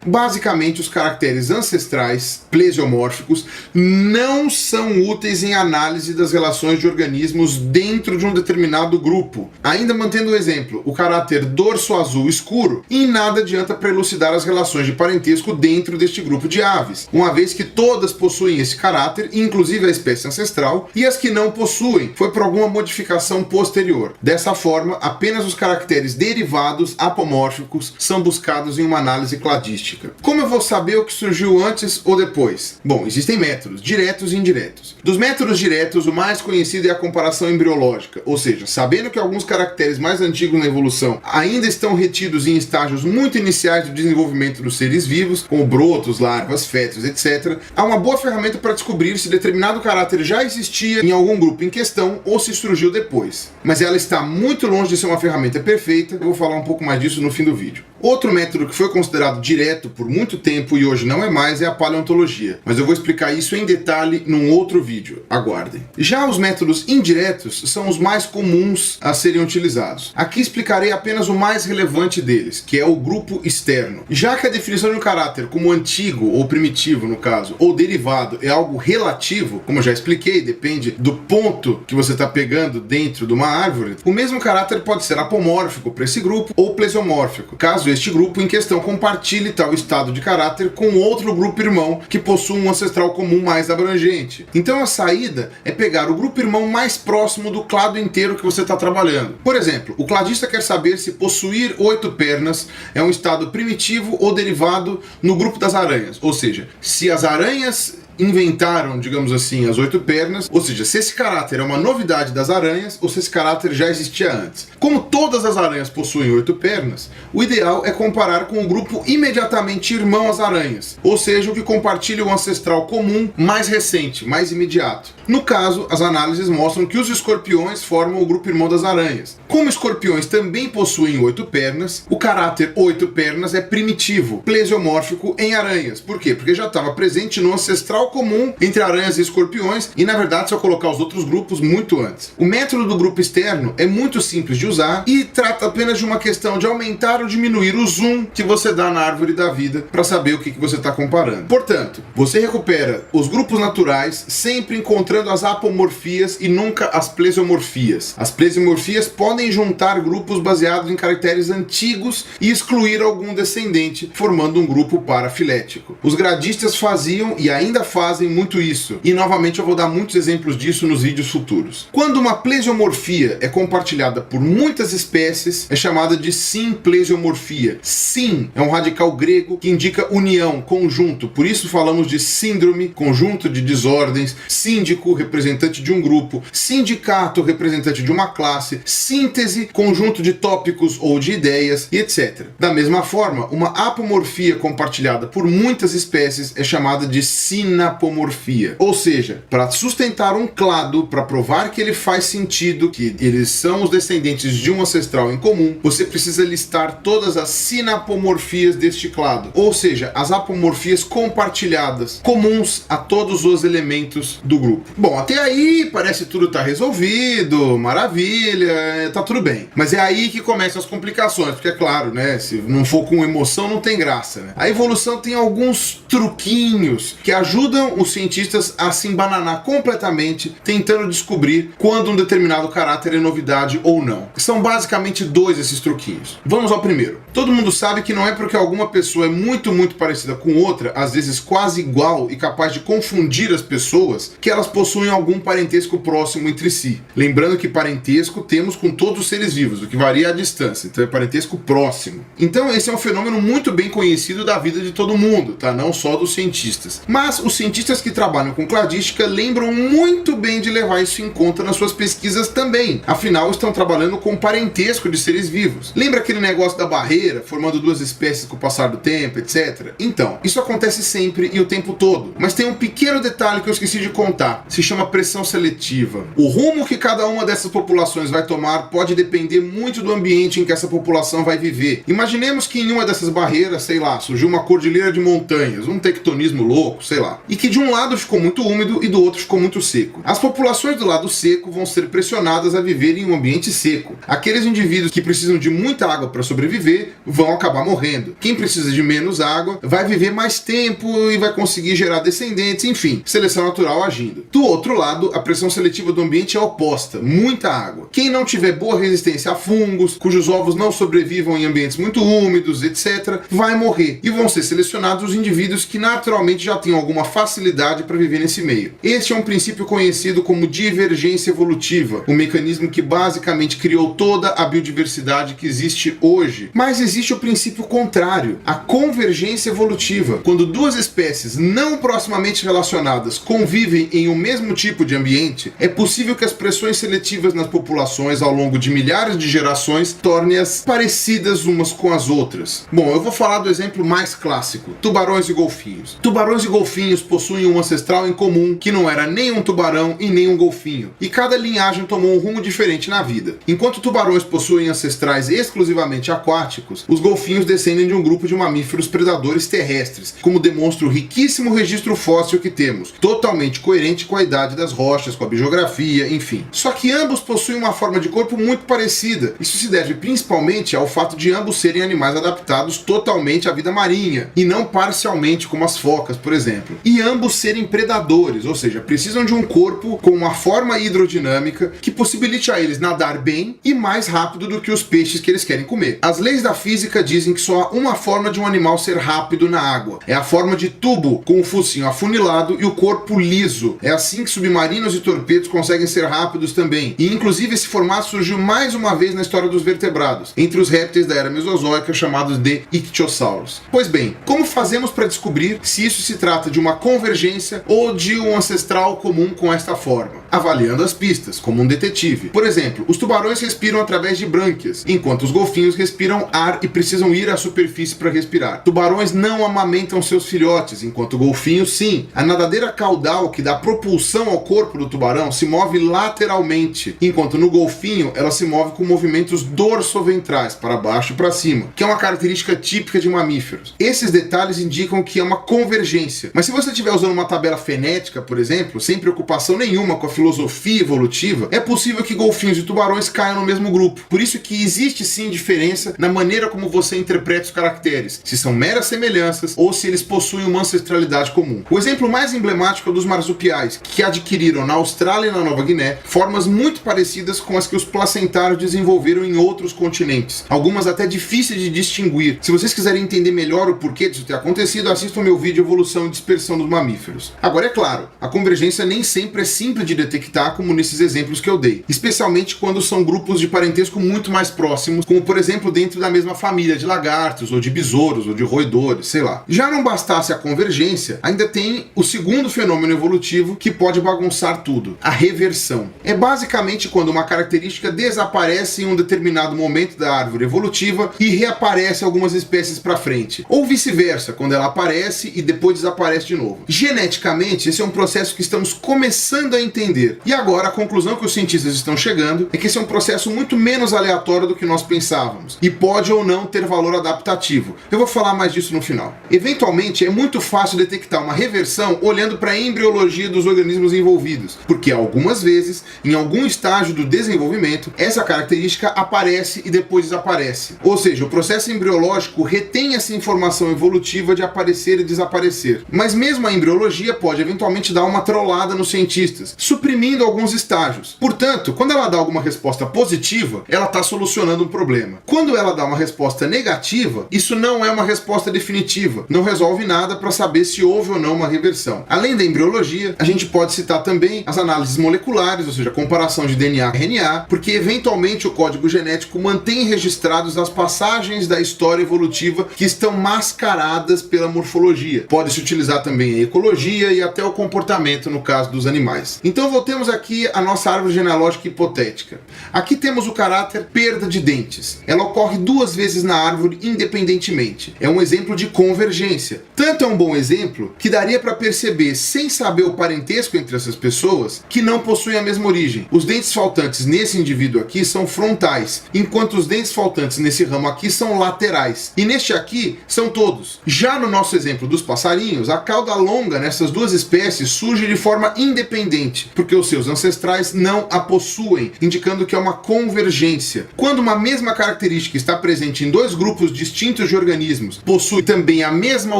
Basicamente, os caracteres ancestrais plesiomórficos não são úteis em análise das relações de organismos dentro de um determinado grupo. Ainda mantendo o exemplo, o caráter dorso azul escuro em nada adianta para elucidar as relações de parentesco dentro deste grupo de aves, uma vez que todas possuem esse caráter, inclusive a espécie ancestral, e as que não possuem foi por alguma modificação posterior. Dessa forma, apenas os caracteres derivados apomórficos são buscados em uma análise cladística. Como eu vou saber o que surgiu antes ou depois? Bom, existem métodos, diretos e indiretos. Dos métodos diretos, o mais conhecido é a comparação embriológica, ou seja, sabendo que alguns caracteres mais antigos na evolução ainda estão retidos em estágios muito iniciais do desenvolvimento dos seres vivos, como brotos, larvas, fetos, etc., há uma boa ferramenta para descobrir se determinado caráter já existia em algum grupo em questão ou se surgiu depois. Mas ela está muito longe de ser uma ferramenta perfeita, eu vou falar um pouco mais disso no fim do vídeo. Outro método que foi considerado direto por muito tempo e hoje não é mais é a paleontologia, mas eu vou explicar isso em detalhe num outro vídeo, aguardem. Já os métodos indiretos são os mais comuns a serem utilizados. Aqui explicarei apenas o mais relevante deles, que é o grupo externo. Já que a definição de um caráter como antigo ou primitivo, no caso, ou derivado é algo relativo, como eu já expliquei, depende do ponto que você está pegando dentro de uma árvore, o mesmo caráter pode ser apomórfico para esse grupo ou plesiomórfico, caso este grupo em questão compartilhe tal estado de caráter com outro grupo irmão que possua um ancestral comum mais abrangente. Então a saída é pegar o grupo irmão mais próximo do clado inteiro que você está trabalhando. Por exemplo, o cladista quer saber se possuir 8 pernas é um estado primitivo ou derivado no grupo das aranhas, ou seja, se as aranhas inventaram, digamos assim, as 8 pernas, ou seja, se esse caráter é uma novidade das aranhas ou se esse caráter já existia antes. Como todas as aranhas possuem 8 pernas, o ideal é comparar com o grupo imediatamente irmão às aranhas, ou seja, o que compartilha um ancestral comum mais recente, mais imediato. No caso, as análises mostram que os escorpiões formam o grupo irmão das aranhas. Como escorpiões também possuem 8 pernas, o caráter 8 pernas é primitivo, plesiomórfico em aranhas. Por quê? Porque já estava presente no ancestral comum entre aranhas e escorpiões e, na verdade, só colocar os outros grupos muito antes. O método do grupo externo é muito simples de usar e trata apenas de uma questão de aumentar ou diminuir o zoom que você dá na árvore da vida para saber o que você está comparando. Portanto, você recupera os grupos naturais sempre encontrando as apomorfias e nunca as plesiomorfias. As plesiomorfias podem juntar grupos baseados em caracteres antigos e excluir algum descendente, formando um grupo parafilético. Os gradistas faziam e ainda fazem muito isso, e novamente eu vou dar muitos exemplos disso nos vídeos futuros. Quando uma plesiomorfia é compartilhada por muitas espécies, é chamada de simplesiomorfia. Sim é um radical grego que indica união, conjunto, por isso falamos de síndrome, conjunto de desordens, síndico, representante de um grupo, sindicato, representante de uma classe, síntese, conjunto de tópicos ou de ideias, e etc. Da mesma forma, uma apomorfia compartilhada por muitas espécies é chamada de sinapomorfia. Ou seja, para sustentar um clado, para provar que ele faz sentido, que eles são os descendentes de um ancestral em comum, você precisa listar todas as sinapomorfias deste clado, ou seja, as apomorfias compartilhadas, comuns a todos os elementos do grupo. Bom, até aí parece tudo tá resolvido, maravilha, tá tudo bem. Mas é aí que começam as complicações, porque é claro, né, se não for com emoção não tem graça, né? A evolução tem alguns truquinhos que ajudam ajudam os cientistas a se embananar completamente, tentando descobrir quando um determinado caráter é novidade ou não. São basicamente dois esses truquinhos. Vamos ao primeiro. Todo mundo sabe que não é porque alguma pessoa é muito parecida com outra, às vezes quase igual e capaz de confundir as pessoas, que elas possuem algum parentesco próximo entre si. Lembrando que parentesco temos com todos os seres vivos, o que varia a distância, então é parentesco próximo. Então esse é um fenômeno muito bem conhecido da vida de todo mundo, tá? Não só dos cientistas. Mas os cientistas que trabalham com cladística lembram muito bem de levar isso em conta nas suas pesquisas também. Afinal, estão trabalhando com parentesco de seres vivos. Lembra aquele negócio da barreira, formando duas espécies com o passar do tempo, etc? Então, isso acontece sempre e o tempo todo. Mas tem um pequeno detalhe que eu esqueci de contar. Se chama pressão seletiva. O rumo que cada uma dessas populações vai tomar pode depender muito do ambiente em que essa população vai viver. Imaginemos que em uma dessas barreiras, sei lá, surgiu uma cordilheira de montanhas, um tectonismo louco, sei lá, e que de um lado ficou muito úmido e do outro ficou muito seco. As populações do lado seco vão ser pressionadas a viver em um ambiente seco. Aqueles indivíduos que precisam de muita água para sobreviver vão acabar morrendo. Quem precisa de menos água vai viver mais tempo e vai conseguir gerar descendentes, enfim, seleção natural agindo. Do outro lado, a pressão seletiva do ambiente é oposta, muita água. Quem não tiver boa resistência a fungos, cujos ovos não sobrevivam em ambientes muito úmidos, etc., vai morrer. E vão ser selecionados os indivíduos que naturalmente já têm alguma facilidade para viver nesse meio. Este é um princípio conhecido como divergência evolutiva, um mecanismo que basicamente criou toda a biodiversidade que existe hoje. Mas existe o princípio contrário, a convergência evolutiva. Quando duas espécies não proximamente relacionadas convivem em um mesmo tipo de ambiente, é possível que as pressões seletivas nas populações ao longo de milhares de gerações tornem-as parecidas umas com as outras. Bom, eu vou falar do exemplo mais clássico, tubarões e golfinhos. Tubarões e golfinhos possuem um ancestral em comum que não era nem um tubarão e nem um golfinho, e cada linhagem tomou um rumo diferente na vida. Enquanto tubarões possuem ancestrais exclusivamente aquáticos, os golfinhos descendem de um grupo de mamíferos predadores terrestres, como demonstra o riquíssimo registro fóssil que temos, totalmente coerente com a idade das rochas, com a biogeografia, enfim. Só que ambos possuem uma forma de corpo muito parecida. Isso se deve principalmente ao fato de ambos serem animais adaptados totalmente à vida marinha, e não parcialmente como as focas, por exemplo. E ambos serem predadores, ou seja, precisam de um corpo com uma forma hidrodinâmica que possibilite a eles nadar bem e mais rápido do que os peixes que eles querem comer. As leis da física dizem que só há uma forma de um animal ser rápido na água. É a forma de tubo, com o focinho afunilado e o corpo liso. É assim que submarinos e torpedos conseguem ser rápidos também. E inclusive esse formato surgiu mais uma vez na história dos vertebrados, entre os répteis da era mesozoica chamados de ictiossauros. Pois bem, como fazemos para descobrir se isso se trata de uma convergência ou de um ancestral comum com esta forma? Avaliando as pistas, como um detetive. Por exemplo, os tubarões respiram através de brânquias, enquanto os golfinhos respiram ar e precisam ir à superfície para respirar. Tubarões não amamentam seus filhotes, enquanto golfinhos sim. A nadadeira caudal, que dá propulsão ao corpo do tubarão, se move lateralmente, enquanto no golfinho ela se move com movimentos dorsoventrais, para baixo e para cima, que é uma característica típica de mamíferos. Esses detalhes indicam que é uma convergência. Mas se você estiver usando uma tabela fenética, por exemplo, sem preocupação nenhuma com a filosofia evolutiva, é possível que golfinhos e tubarões caiam no mesmo grupo. Por isso que existe sim diferença na maneira como você interpreta os caracteres, se são meras semelhanças ou se eles possuem uma ancestralidade comum. O exemplo mais emblemático é o dos marsupiais, que adquiriram na Austrália e na Nova Guiné formas muito parecidas com as que os placentários desenvolveram em outros continentes, algumas até difíceis de distinguir. Se vocês quiserem entender melhor o porquê disso ter acontecido, assistam o meu vídeo Evolução e Dispersão dos Mamíferos. Agora é claro, a convergência nem sempre é simples de detectar, como nesses exemplos que eu dei, especialmente quando são grupos de parentesco muito mais próximos, como por exemplo dentro da mesma família de lagartos, ou de besouros, ou de roedores, sei lá. Já não bastasse a convergência, ainda tem o segundo fenômeno evolutivo que pode bagunçar tudo, a reversão. É basicamente quando uma característica desaparece em um determinado momento da árvore evolutiva e reaparece algumas espécies para frente, ou vice-versa, quando ela aparece e depois desaparece de novo. Geneticamente, esse é um processo que estamos começando a entender, entender. E agora a conclusão que os cientistas estão chegando é que esse é um processo muito menos aleatório do que nós pensávamos, e pode ou não ter valor adaptativo. Eu vou falar mais disso no final. Eventualmente, é muito fácil detectar uma reversão olhando para a embriologia dos organismos envolvidos, porque algumas vezes, em algum estágio do desenvolvimento, essa característica aparece e depois desaparece. Ou seja, o processo embriológico retém essa informação evolutiva de aparecer e desaparecer. Mas mesmo a embriologia pode eventualmente dar uma trollada nos cientistas, suprimindo alguns estágios. Portanto, quando ela dá alguma resposta positiva, ela está solucionando um problema. Quando ela dá uma resposta negativa, isso não é uma resposta definitiva, não resolve nada para saber se houve ou não uma reversão. Além da embriologia, a gente pode citar também as análises moleculares, ou seja, a comparação de DNA e RNA, porque eventualmente o código genético mantém registrados as passagens da história evolutiva que estão mascaradas pela morfologia. Pode-se utilizar também a ecologia e até o comportamento no caso dos animais. Então voltemos aqui à nossa árvore genealógica hipotética. Aqui temos o caráter perda de dentes. Ela ocorre 2 vezes na árvore independentemente. É um exemplo de convergência. Tanto é um bom exemplo que daria para perceber, sem saber o parentesco entre essas pessoas, que não possuem a mesma origem. Os dentes faltantes nesse indivíduo aqui são frontais, enquanto os dentes faltantes nesse ramo aqui são laterais. E neste aqui são todos. Já no nosso exemplo dos passarinhos, a cauda longa nessas 2 espécies surge de forma independente, porque os seus ancestrais não a possuem, indicando que é uma convergência. Quando uma mesma característica está presente em 2 grupos distintos de organismos, possui também a mesma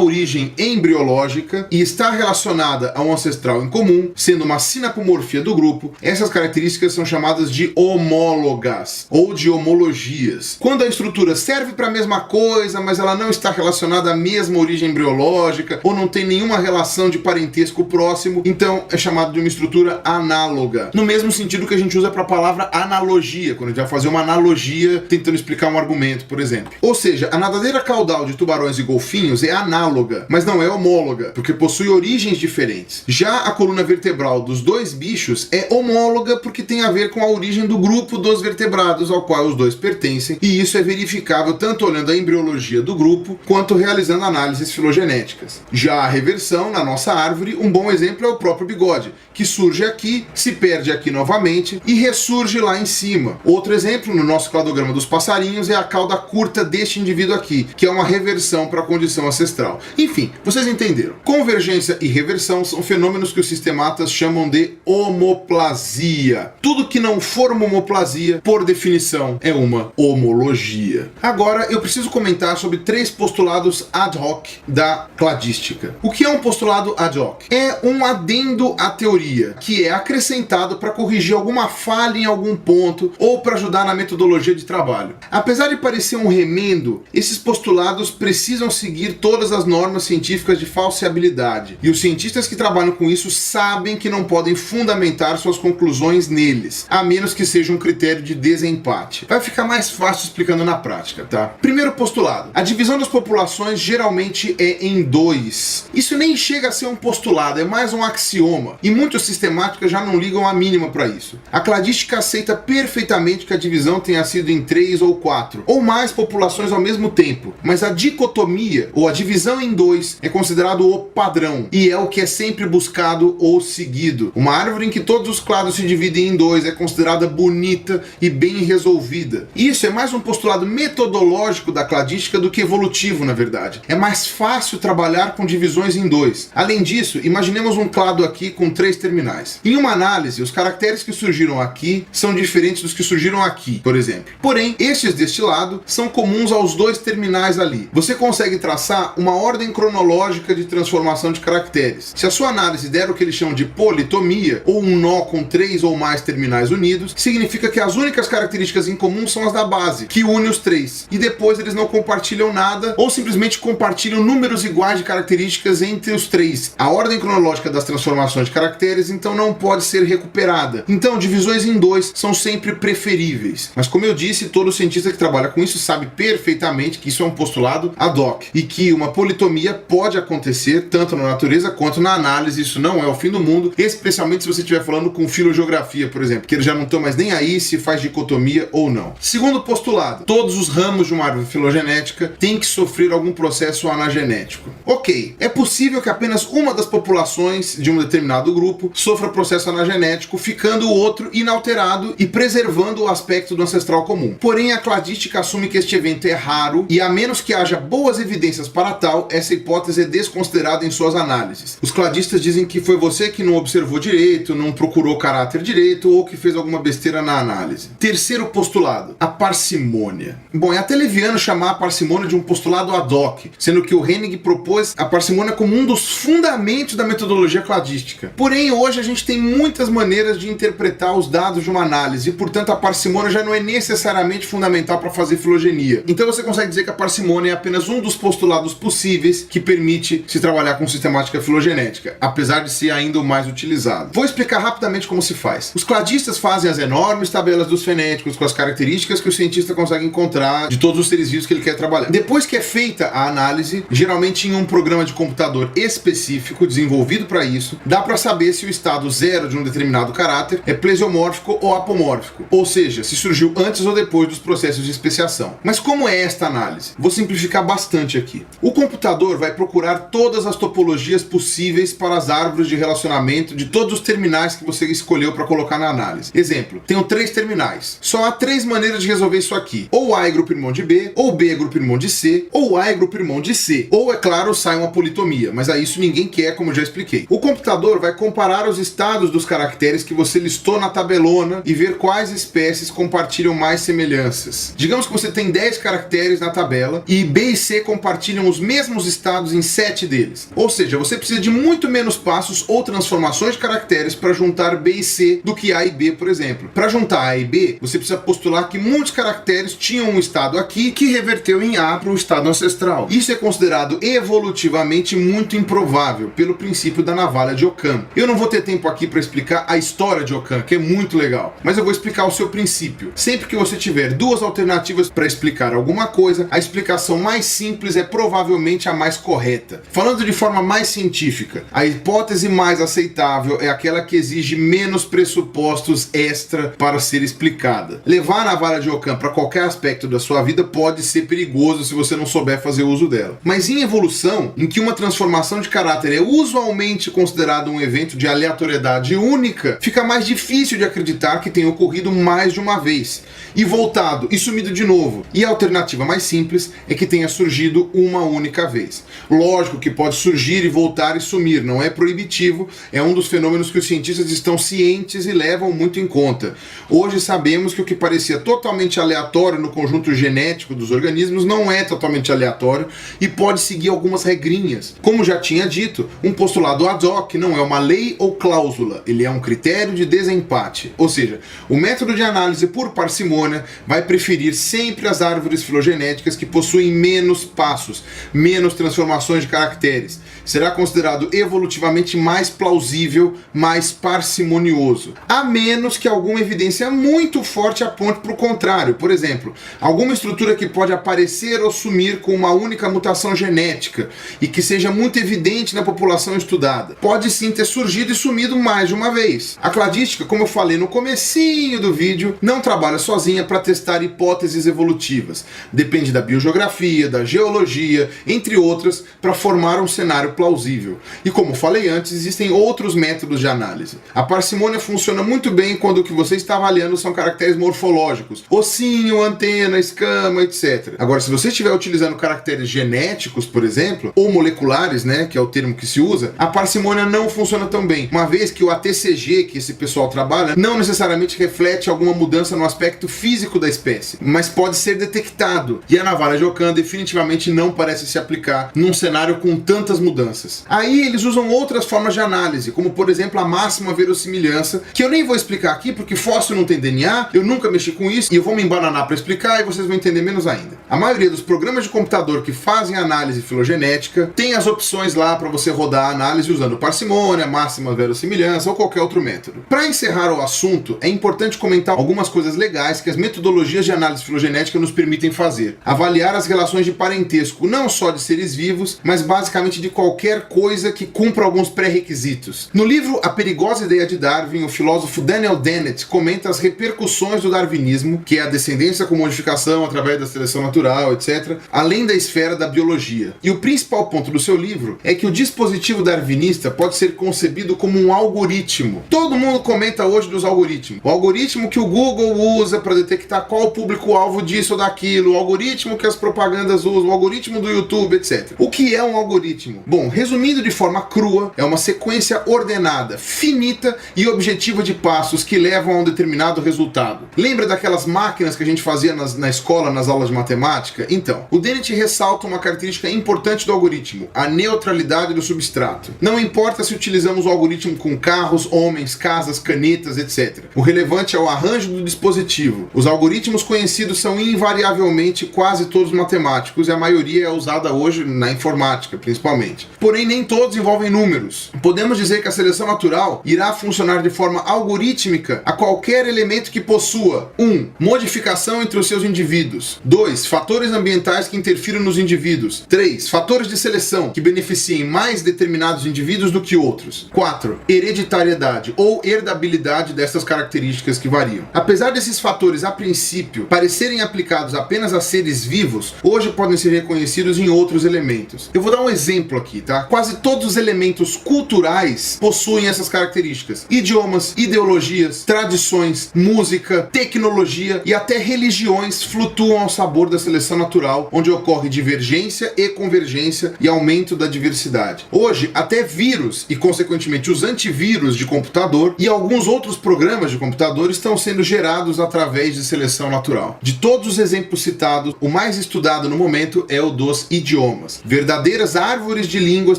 origem embriológica e está relacionada a um ancestral em comum, sendo uma sinapomorfia do grupo, essas características são chamadas de homólogas ou de homologias. Quando a estrutura serve para a mesma coisa, mas ela não está relacionada à mesma origem embriológica ou não tem nenhuma relação de parentesco próximo, então é chamado de uma estrutura análoga. No mesmo sentido que a gente usa para a palavra analogia, quando a gente vai fazer uma analogia tentando explicar um argumento, por exemplo. Ou seja, a nadadeira caudal de tubarões e golfinhos é análoga, mas não é homóloga, porque possui origens diferentes. Já a coluna vertebral dos 2 bichos é homóloga porque tem a ver com a origem do grupo dos vertebrados ao qual os 2 pertencem, e isso é verificável tanto olhando a embriologia do grupo quanto realizando análises filogenéticas. Já a reversão na nossa árvore, um bom exemplo é o próprio bigode, que surge aqui, se perde aqui novamente e ressurge lá em cima. Outro exemplo no nosso cladograma dos passarinhos é a cauda curta deste indivíduo aqui, que é uma reversão para a condição ancestral. Enfim, vocês entenderam. Convergência e reversão são fenômenos que os sistematas chamam de homoplasia. Tudo que não for uma homoplasia, por definição, é uma homologia. Agora, eu preciso comentar sobre 3 postulados ad hoc da cladística. O que é um postulado ad hoc? É um adendo à teoria, que é acrescentado para corrigir alguma falha em algum ponto ou para ajudar na metodologia de trabalho. Apesar de parecer um remendo, esses postulados precisam seguir todas as normas científicas de falseabilidade, e os cientistas que trabalham com isso sabem que não podem fundamentar suas conclusões neles, a menos que seja um critério de desempate. Vai ficar mais fácil explicando na prática, tá? Primeiro postulado: a divisão das populações geralmente é em 2. Isso nem chega a ser um postulado, é mais um axioma, e muitos sistemáticos já não ligam a mínima para isso. A cladística aceita perfeitamente que a divisão tenha sido em 3 ou 4, ou mais populações ao mesmo tempo, mas a dicotomia, ou a divisão em 2, é considerado o padrão, e é o que é sempre buscado ou seguido. Uma árvore em que todos os clados se dividem em 2 é considerada bonita e bem resolvida. Isso é mais um postulado metodológico da cladística do que evolutivo, na verdade. É mais fácil trabalhar com divisões em 2. Além disso, imaginemos um clado aqui com 3 terminais. Em uma análise, os caracteres que surgiram aqui são diferentes dos que surgiram aqui, por exemplo. Porém, estes deste lado são comuns aos 2 terminais ali. Você consegue traçar uma ordem cronológica de transformação de caracteres. Se a sua análise der o que eles chamam de politomia, ou um nó com 3 ou mais terminais unidos, significa que as únicas características em comum são as da base, que une os 3. E depois eles não compartilham nada, ou simplesmente compartilham números iguais de características entre os 3. A ordem cronológica das transformações de caracteres, então, não pode ser recuperada. Então, divisões em 2 são sempre preferíveis. Mas, como eu disse, todo cientista que trabalha com isso sabe perfeitamente que isso é um postulado ad hoc, e que uma politomia pode acontecer tanto na natureza quanto na análise. Isso não é o fim do mundo, especialmente se você estiver falando com filogeografia, por exemplo, que eles já não estão mais nem aí se faz dicotomia ou não. Segundo postulado: todos os ramos de uma árvore filogenética têm que sofrer algum processo anagenético. Ok, é possível que apenas uma das populações de um determinado grupo sofra processo processo anagenético, ficando o outro inalterado e preservando o aspecto do ancestral comum. Porém, a cladística assume que este evento é raro e, a menos que haja boas evidências para tal, essa hipótese é desconsiderada em suas análises. Os cladistas dizem que foi você que não observou direito, não procurou caráter direito ou que fez alguma besteira na análise. Terceiro postulado, a parcimônia. Bom, é até leviano chamar a parcimônia de um postulado ad hoc, sendo que o Hennig propôs a parcimônia como um dos fundamentos da metodologia cladística. Porém, hoje a gente tem muitas maneiras de interpretar os dados de uma análise e, portanto, a parcimônia já não é necessariamente fundamental para fazer filogenia. Então você consegue dizer que a parcimônia é apenas um dos postulados possíveis que permite se trabalhar com sistemática filogenética, apesar de ser ainda o mais utilizado. Vou explicar rapidamente como se faz. Os cladistas fazem as enormes tabelas dos fenéticos com as características que o cientista consegue encontrar de todos os seres vivos que ele quer trabalhar. Depois que é feita a análise, geralmente em um programa de computador específico desenvolvido para isso, dá para saber se o estado 0 de um determinado caráter é plesiomórfico ou apomórfico, ou seja, se surgiu antes ou depois dos processos de especiação. Mas como é esta análise? Vou simplificar bastante aqui. O computador vai procurar todas as topologias possíveis para as árvores de relacionamento de todos os terminais que você escolheu para colocar na análise. Exemplo, tenho 3 terminais. Só há 3 maneiras de resolver isso aqui. Ou A é grupo irmão de B, ou B é grupo irmão de C, ou A é grupo irmão de C. Ou, é claro, sai uma politomia, mas a isso ninguém quer, como já expliquei. O computador vai comparar os estados dos caracteres que você listou na tabelona e ver quais espécies compartilham mais semelhanças. Digamos que você tem 10 caracteres na tabela e B e C compartilham os mesmos estados em 7 deles. Ou seja, você precisa de muito menos passos ou transformações de caracteres para juntar B e C do que A e B, por exemplo. Para juntar A e B, você precisa postular que muitos caracteres tinham um estado aqui que reverteu em A para o estado ancestral. Isso é considerado evolutivamente muito improvável pelo princípio da navalha de Occam. Eu não vou ter tempo aqui para explicar a história de Occam, que é muito legal, mas eu vou explicar o seu princípio. Sempre que você tiver 2 alternativas para explicar alguma coisa, a explicação mais simples é provavelmente a mais correta. Falando de forma mais científica, a hipótese mais aceitável é aquela que exige menos pressupostos extra para ser explicada. Levar a navalha de Occam para qualquer aspecto da sua vida pode ser perigoso se você não souber fazer uso dela. Mas em evolução, em que uma transformação de caráter é usualmente considerado um evento de aleatoriedade única, fica mais difícil de acreditar que tenha ocorrido mais de uma vez, e voltado e sumido de novo. E a alternativa mais simples é que tenha surgido uma única vez. Lógico que pode surgir e voltar e sumir, não é proibitivo, é um dos fenômenos que os cientistas estão cientes e levam muito em conta. Hoje sabemos que o que parecia totalmente aleatório no conjunto genético dos organismos não é totalmente aleatório e pode seguir algumas regrinhas. Como já tinha dito, um postulado ad hoc não é uma lei ou cláusula, ele é um critério de desempate. Ou seja, o método de análise por parcimônia vai preferir sempre as árvores filogenéticas que possuem menos passos, menos transformações de caracteres. Será considerado evolutivamente mais plausível, mais parcimonioso. A menos que alguma evidência muito forte aponte para o contrário. Por exemplo, alguma estrutura que pode aparecer ou sumir com uma única mutação genética e que seja muito evidente na população estudada. Pode sim ter surgido e sumido mais de uma vez. A cladística, como eu falei no comecinho do vídeo, não trabalha sozinha para testar hipóteses evolutivas. Depende da biogeografia, da geologia, entre outras, para formar um cenário plausível. E como falei antes, existem outros métodos de análise. A parcimônia funciona muito bem quando o que você está avaliando são caracteres morfológicos, ossinho, antena, escama, etc. Agora, se você estiver utilizando caracteres genéticos, por exemplo, ou moleculares, né, que é o termo que se usa, a parcimônia não funciona tão bem, uma vez que o ATCG que esse pessoal trabalha não necessariamente reflete alguma mudança no aspecto físico da espécie, mas pode ser detectado, e a navalha de Occam definitivamente não parece se aplicar num cenário com tantas mudanças. Aí eles usam outras formas de análise, como por exemplo a máxima verossimilhança, que eu nem vou explicar aqui porque fóssil não tem DNA, eu nunca mexi com isso e eu vou me embananar para explicar e vocês vão entender menos ainda. A maioria dos programas de computador que fazem análise filogenética tem as opções lá para você rodar a análise usando parcimônia, máxima verossimilhança ou qualquer outro método. Para encerrar o assunto, é importante comentar algumas coisas legais que as metodologias de análise filogenética nos permitem fazer. Avaliar as relações de parentesco não só de seres vivos, mas basicamente de qualquer coisa que cumpra alguns pré-requisitos. No livro A Perigosa Ideia de Darwin, o filósofo Daniel Dennett comenta as repercussões do darwinismo, que é a descendência com modificação através da seleção natural, etc., além da esfera da biologia. E o principal ponto do seu livro é que o dispositivo darwinista pode ser concebido como um algoritmo algoritmo. Todo mundo comenta hoje dos algoritmos. O algoritmo que o Google usa para detectar qual o público-alvo disso ou daquilo, o algoritmo que as propagandas usam, o algoritmo do YouTube, etc. O que é um algoritmo? Bom, resumindo de forma crua, é uma sequência ordenada, finita e objetiva de passos que levam a um determinado resultado. Lembra daquelas máquinas que a gente fazia na escola, nas aulas de matemática? Então, o Dennett ressalta uma característica importante do algoritmo, a neutralidade do substrato. Não importa se utilizamos o algoritmo com carros, homens, casas, canetas, etc. O relevante é o arranjo do dispositivo. Os algoritmos conhecidos são invariavelmente quase todos matemáticos e a maioria é usada hoje na informática, principalmente. Porém, nem todos envolvem números. Podemos dizer que a seleção natural irá funcionar de forma algorítmica a qualquer elemento que possua 1. Modificação entre os seus indivíduos. 2. Fatores ambientais que interfiram nos indivíduos. 3. Fatores de seleção que beneficiem mais determinados indivíduos do que outros. 4. Hereditariedade ou herdabilidade dessas características que variam. Apesar desses fatores, a princípio, parecerem aplicados apenas a seres vivos, hoje podem ser reconhecidos em outros elementos. Eu vou dar um exemplo aqui, tá? Quase todos os elementos culturais possuem essas características. Idiomas, ideologias, tradições, música, tecnologia e até religiões flutuam ao sabor da seleção natural, onde ocorre divergência e convergência e aumento da diversidade. Hoje, até vírus e, consequentemente, os antivírus de computador e alguns outros programas de computador estão sendo gerados através de seleção natural. De todos os exemplos citados, o mais estudado no momento é o dos idiomas. Verdadeiras árvores de línguas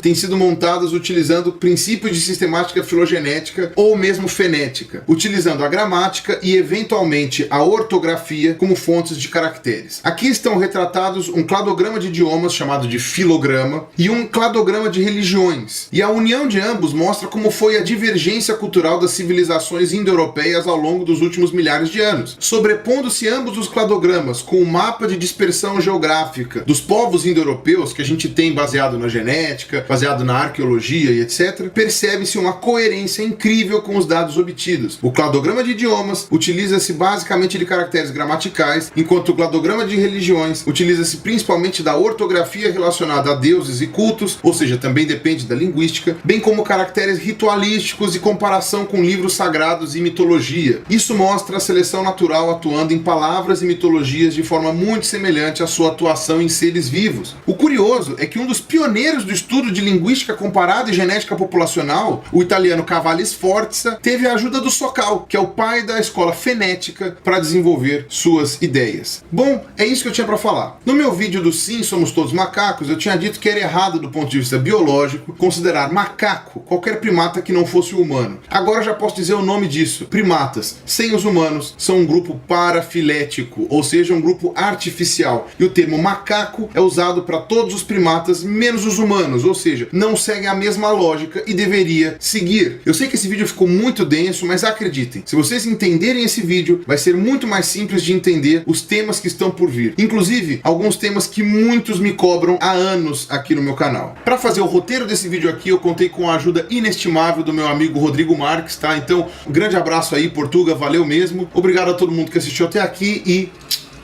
têm sido montadas utilizando princípios de sistemática filogenética ou mesmo fenética, utilizando a gramática e, eventualmente, a ortografia como fontes de caracteres. Aqui estão retratados um cladograma de idiomas chamado de filograma e um cladograma de religiões. E a união de ambos mostra como foi a divergência cultural das civilizações indo-europeias ao longo dos últimos milhares de anos. Sobrepondo-se ambos os cladogramas com o mapa de dispersão geográfica dos povos indo-europeus que a gente tem baseado na genética, baseado na arqueologia e etc., percebe-se uma coerência incrível com os dados obtidos. O cladograma de idiomas utiliza-se basicamente de caracteres gramaticais, enquanto o cladograma de religiões utiliza-se principalmente da ortografia relacionada a deuses e cultos, ou seja, também depende da linguística, bem como caracteres ritualísticos e comparação com livros sagrados e mitologia. Isso mostra a seleção natural atuando em palavras e mitologias de forma muito semelhante à sua atuação em seres vivos. O curioso é que um dos pioneiros do estudo de linguística comparada e genética populacional, o italiano Cavalli Sforza, teve a ajuda do Sokal, que é o pai da escola fenética, para desenvolver suas ideias. Bom, é isso que eu tinha para falar. No meu vídeo do Sim, Somos Todos Macacos, eu tinha dito que era errado do ponto de vista biológico considerar macaco qualquer primata que não fosse humano. Agora já posso dizer o nome disso. Primatas, sem os humanos, são um grupo parafilético, ou seja, um grupo artificial. E o termo macaco é usado para todos os primatas, menos os humanos, ou seja, não seguem a mesma lógica e deveria seguir. Eu sei que esse vídeo ficou muito denso, mas acreditem, se vocês entenderem esse vídeo, vai ser muito mais simples de entender os temas que estão por vir. Inclusive, alguns temas que muitos me cobram há anos aqui no meu canal. Para fazer o roteiro desse vídeo aqui, eu contei com a ajuda inestimável do meu amigo Rodrigo Marques, tá? Então, um grande abraço aí, Portuga, valeu mesmo. Obrigado a todo mundo que assistiu até aqui e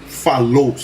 falou!